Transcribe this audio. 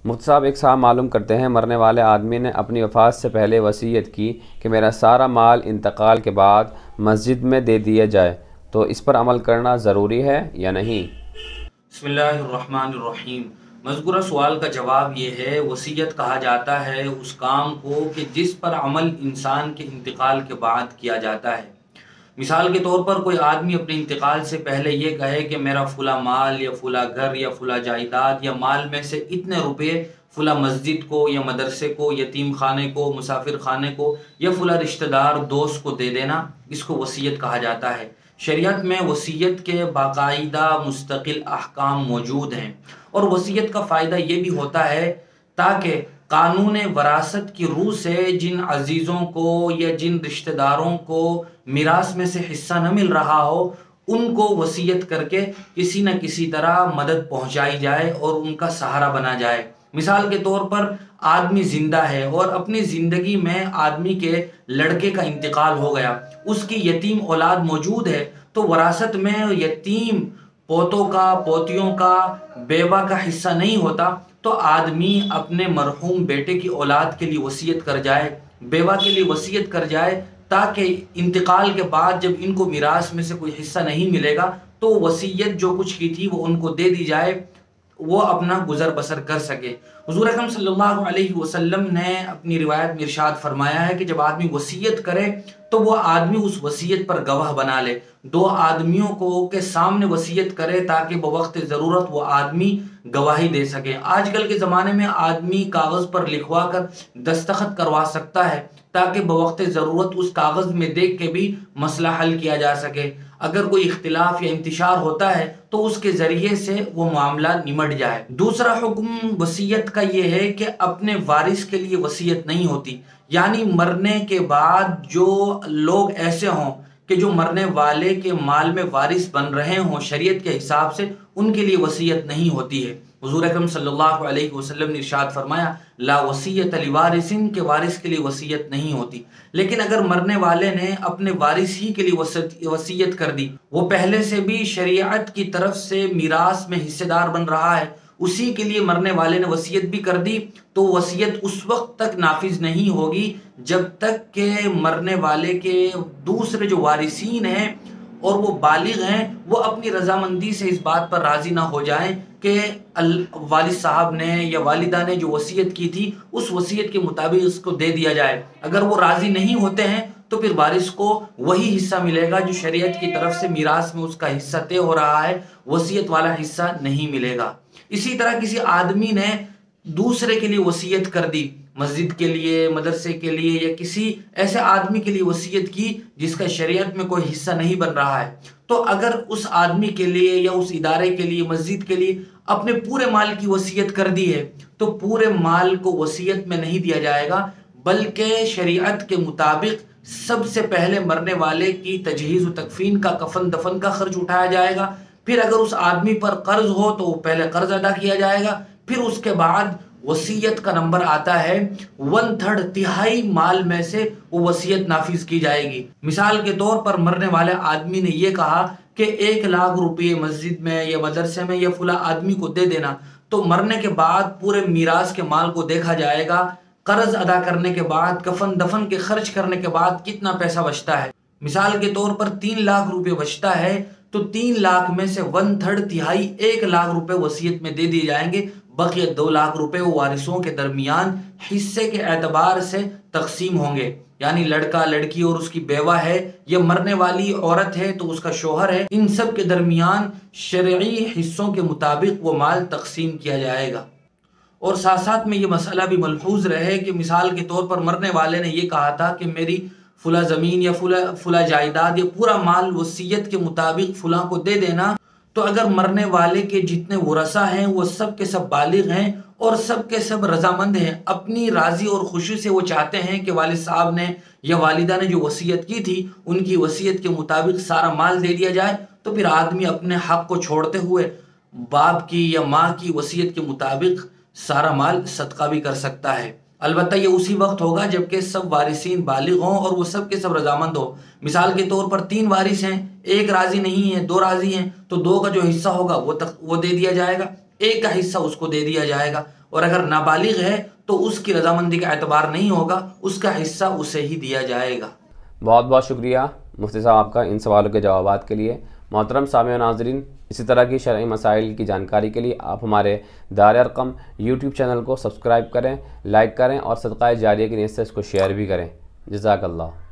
مفتی صاحب، ایک صاحب معلوم کرتے ہیں مرنے والے آدمی نے اپنی وفات سے پہلے وصیت کی کہ میرا سارا مال انتقال کے بعد مسجد میں دے دیا جائے، تو اس پر عمل کرنا ضروری ہے یا نہیں؟ بسم اللہ الرحمن الرحیم۔ مذکورہ سوال کا جواب یہ ہے، وصیت کہا جاتا ہے اس کام کو کہ جس پر عمل انسان کے انتقال کے بعد کیا جاتا ہے۔ مثال کے طور پر کوئی آدمی اپنے انتقال سے پہلے یہ کہے کہ میرا فلاں مال یا فلاں گھر یا فلاں جائیداد یا مال میں سے اتنے روپے فلاں مسجد کو یا مدرسے کو، یتیم خانے کو، مسافر خانے کو یا فلاں رشتہ دار دوست کو دے دینا، اس کو وصیت کہا جاتا ہے۔ شریعت میں وصیت کے باقاعدہ مستقل احکام موجود ہیں، اور وصیت کا فائدہ یہ بھی ہوتا ہے تاکہ قانون وراثت کی روح سے جن عزیزوں کو یا جن رشتہ داروں کو میراث میں سے حصہ نہ مل رہا ہو، ان کو وصیت کر کے کسی نہ کسی طرح مدد پہنچائی جائے اور ان کا سہارا بنا جائے۔ مثال کے طور پر آدمی زندہ ہے اور اپنی زندگی میں آدمی کے لڑکے کا انتقال ہو گیا، اس کی یتیم اولاد موجود ہے، تو وراثت میں یتیم پوتوں کا، پوتیوں کا، بیوہ کا حصہ نہیں ہوتا، تو آدمی اپنے مرحوم بیٹے کی اولاد کے لیے وصیت کر جائے، بیوہ کے لیے وصیت کر جائے، تاکہ انتقال کے بعد جب ان کو میراث میں سے کوئی حصہ نہیں ملے گا تو وصیت جو کچھ کی تھی وہ ان کو دے دی جائے، وہ اپنا گزر بسر کر سکے۔ حضور اکرم صلی اللہ علیہ وسلم نے اپنی روایت میں ارشاد فرمایا ہے کہ جب آدمی وصیت کرے تو وہ آدمی اس وصیت پر گواہ بنا لے، دو آدمیوں کو کے سامنے وصیت کرے تاکہ بوقت ضرورت وہ آدمی گواہی دے سکے۔ آج کل کے زمانے میں آدمی کاغذ پر لکھوا کر دستخط کروا سکتا ہے تاکہ بوقت ضرورت اس کاغذ میں دیکھ کے بھی مسئلہ حل کیا جا سکے۔ اگر کوئی اختلاف یا انتشار ہوتا ہے تو اس کے ذریعے سے وہ معاملہ نمٹ جائے۔ دوسرا حکم وصیت کا یہ ہے کہ اپنے وارث کے لیے وصیت نہیں ہوتی، یعنی مرنے کے بعد جو لوگ ایسے ہوں کہ جو مرنے والے کے مال میں وارث بن رہے ہوں شریعت کے حساب سے، ان کے لیے وصیت نہیں ہوتی ہے۔ حضور اکرم صلی اللہ علیہ وسلم نے ارشاد فرمایا، لا وصیت لوارث، کہ وارث کے لیے وصیت نہیں ہوتی۔ لیکن اگر مرنے والے نے اپنے وارث ہی کے لیے وصیت کر دی، وہ پہلے سے بھی شریعت کی طرف سے میراث میں حصے دار بن رہا ہے، اسی کے لیے مرنے والے نے وصیت بھی کر دی، تو وصیت اس وقت تک نافذ نہیں ہوگی جب تک کہ مرنے والے کے دوسرے جو وارثین ہیں اور وہ بالغ ہیں، وہ اپنی رضامندی سے اس بات پر راضی نہ ہو جائیں کہ والد صاحب نے یا والدہ نے جو وصیت کی تھی اس وصیت کے مطابق اس کو دے دیا جائے۔ اگر وہ راضی نہیں ہوتے ہیں تو پھر وارث کو وہی حصہ ملے گا جو شریعت کی طرف سے میراث میں اس کا حصہ طے ہو رہا ہے، وصیت والا حصہ نہیں ملے گا۔ اسی طرح کسی آدمی نے دوسرے کے لیے وصیت کر دی، مسجد کے لیے، مدرسے کے لیے، یا کسی ایسے آدمی کے لیے وصیت کی جس کا شریعت میں کوئی حصہ نہیں بن رہا ہے، تو اگر اس آدمی کے لیے یا اس ادارے کے لیے، مسجد کے لیے اپنے پورے مال کی وصیت کر دی ہے تو پورے مال کو وصیت میں نہیں دیا جائے گا، بلکہ شریعت کے مطابق سب سے پہلے مرنے والے کی تجہیز و تکفین کا، کفن دفن کا خرچ اٹھایا جائے گا، پھر اگر اس آدمی پر قرض ہو تو وہ پہلے قرض ادا کیا جائے گا، پھر اس کے بعد وصیت کا نمبر آتا ہے 1/3، تہائی مال میں سے وہ وصیت نافذ کی جائے گی۔ مثال کے طور پر مرنے والے آدمی نے یہ کہا کہ 1,00,000 روپے مسجد میں یا مدرسے میں یا فلاں آدمی کو دے دینا، تو مرنے کے بعد پورے میراث کے مال کو دیکھا جائے گا، قرض ادا کرنے کے بعد، کفن دفن کے خرچ کرنے کے بعد کتنا پیسہ بچتا ہے۔ مثال کے طور پر 3,00,000 روپے بچتا ہے تو 3,00,000 میں سے 1/3، تہائی 1,00,000 روپے وصیت میں دے دیے جائیں گے، بقیہ 2,00,000 روپے وارثوں کے درمیان حصے کے اعتبار سے تقسیم ہوں گے، یعنی لڑکا، لڑکی اور اس کی بیوہ ہے، یا مرنے والی عورت ہے تو اس کا شوہر ہے، ان سب کے درمیان شرعی حصوں کے مطابق وہ مال تقسیم کیا جائے گا۔ اور ساتھ ساتھ میں یہ مسئلہ بھی ملحوظ رہے کہ مثال کے طور پر مرنے والے نے یہ کہا تھا کہ میری فلاں زمین یا فلاں جائیداد یا پورا مال وصیت کے مطابق فلاں کو دے دینا، تو اگر مرنے والے کے جتنے ورثہ ہیں وہ سب کے سب بالغ ہیں اور سب کے سب رضامند ہیں، اپنی راضی اور خوشی سے وہ چاہتے ہیں کہ والد صاحب نے یا والدہ نے جو وصیت کی تھی ان کی وصیت کے مطابق سارا مال دے دیا جائے، تو پھر آدمی اپنے حق کو چھوڑتے ہوئے باپ کی یا ماں کی وصیت کے مطابق سارا مال صدقہ بھی کر سکتا ہے۔ البتہ یہ اسی وقت ہوگا جبکہ سب وارثین بالغ ہوں اور وہ سب کے سب رضامند ہوں۔ مثال کے طور پر 3 وارث ہیں، ایک راضی نہیں ہے، 2 راضی ہیں، تو 2 کا جو حصہ ہوگا وہ دے دیا جائے گا، 1 کا حصہ اس کو دے دیا جائے گا، اور اگر نابالغ ہے تو اس کی رضامندی کا اعتبار نہیں ہوگا، اس کا حصہ اسے ہی دیا جائے گا۔ بہت بہت شکریہ مفتی صاحب آپ کا ان سوالوں کے جوابات کے لیے۔ محترم سامعین و ناظرین، اسی طرح کی شرعی مسائل کی جانکاری کے لیے آپ ہمارے دار ارقم یوٹیوب چینل کو سبسکرائب کریں، لائک کریں اور صدقہ جاریہ کی نیت سے اس کو شیئر بھی کریں۔ جزاک اللہ۔